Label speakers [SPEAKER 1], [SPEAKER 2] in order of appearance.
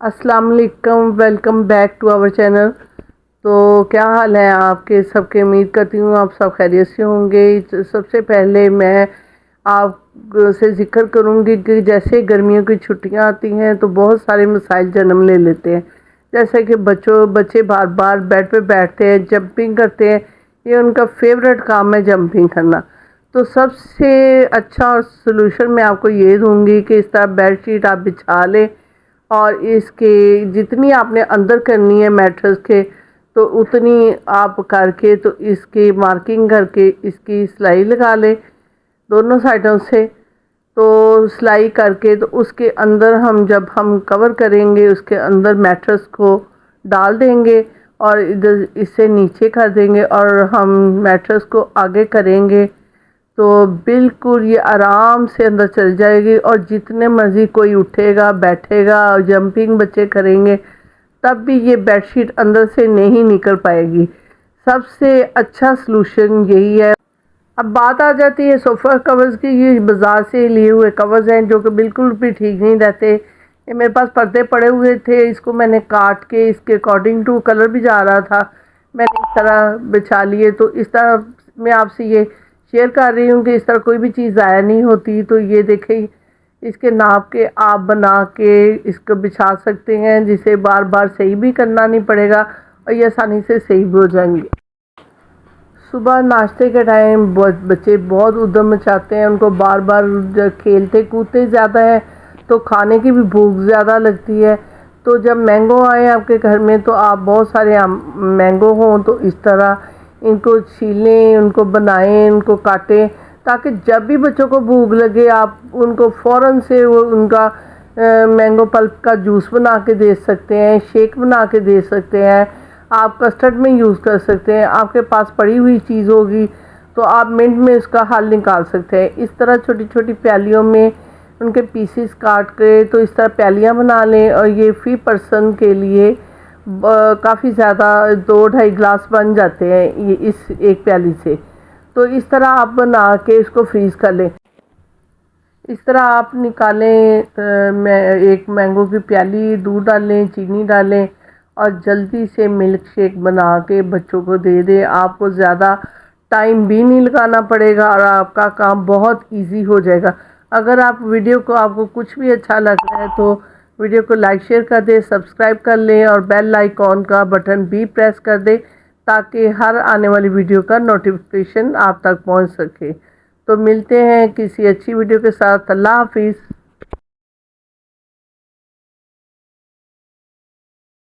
[SPEAKER 1] अस्सलाम वालेकुम, welcome back to our channel. तो क्या हाल है आपके सबके? उम्मीद करती हूँ आप सब खैरियत से होंगे। तो सबसे पहले मैं आपसे जिक्र करूँगी कि जैसे गर्मियों की छुट्टियाँ आती हैं तो बहुत सारे मसाइल जन्म ले लेते हैं। जैसे कि बच्चे बार बार बेड पे बैठते हैं, जंपिंग करते हैं। ये उनका फेवरेट काम है, जंपिंग करना। तो सबसे अच्छा सलूशन मैं आपको ये दूंगी कि इस तरह बेड शीट आप बिछा लें और इसके जितनी आपने अंदर करनी है मैट्रेस के, तो उतनी आप करके तो इसकी मार्किंग करके इसकी सिलाई लगा लें दोनों साइडों से। तो सिलाई करके तो उसके अंदर हम जब हम कवर करेंगे उसके अंदर मैट्रेस को डाल देंगे और इधर इससे नीचे कर देंगे और हम मैट्रेस को आगे करेंगे तो बिल्कुल ये आराम से अंदर चल जाएगी। और जितने मर्ज़ी कोई उठेगा बैठेगा और जंपिंग बच्चे करेंगे तब भी ये बेडशीट अंदर से नहीं निकल पाएगी। सबसे अच्छा सलूशन यही है। अब बात आ जाती है सोफ़ा कवर्स की। ये बाज़ार से लिए हुए कवर्स हैं जो कि बिल्कुल भी ठीक नहीं रहते। ये मेरे पास पर्दे पड़े हुए थे, इसको मैंने काट के इसके अकॉर्डिंग टू कलर भी जा रहा था, मैंने इस तरह बिछा लिए। तो इस तरह मैं आपसे ये शेयर कर रही हूँ कि इस तरह कोई भी चीज़ ज़ाया नहीं होती। तो ये देखें, इसके नाप के आप बना के इसको बिछा सकते हैं जिसे बार बार सही भी करना नहीं पड़ेगा और ये आसानी से सही भी हो जाएंगे। सुबह नाश्ते के टाइम बच्चे बहुत उद्यम मचाते हैं, उनको बार बार खेलते कूदते ज़्यादा है तो खाने की भी भूख ज़्यादा लगती है। तो जब मैंगो आए आपके घर में तो आप बहुत सारे मैंगो हों तो इस तरह इनको छीलें, उनको बनाएं, उनको काटें ताकि जब भी बच्चों को भूख लगे आप उनको फ़ौरन से वो उनका मैंगो पल्प का जूस बना के दे सकते हैं, शेक बना के दे सकते हैं, आप कस्टर्ड में यूज़ कर सकते हैं। आपके पास पड़ी हुई चीज़ होगी तो आप मिनट में इसका हल निकाल सकते हैं। इस तरह छोटी छोटी प्यालियों में उनके पीसीस काट के तो इस तरह प्यालियाँ बना लें और ये फी पर्सन के लिए काफ़ी ज़्यादा 2-2.5 गिलास बन जाते हैं ये इस एक प्याली से। तो इस तरह आप बना के इसको फ्रीज़ कर लें। इस तरह आप निकालें मैं एक मैंगो की प्याली, दूध डालें, चीनी डालें और जल्दी से मिल्क शेक बना के बच्चों को दे दें। आपको ज़्यादा टाइम भी नहीं लगाना पड़ेगा और आपका काम बहुत इजी हो जाएगा। अगर आप वीडियो को आपको कुछ भी अच्छा लग रहा है तो वीडियो को लाइक शेयर कर दें, सब्सक्राइब कर लें और बेल आइकॉन का बटन भी प्रेस कर दें ताकि हर आने वाली वीडियो का नोटिफिकेशन आप तक पहुंच सके। तो मिलते हैं किसी अच्छी वीडियो के साथ। अल्लाह हाफिज़।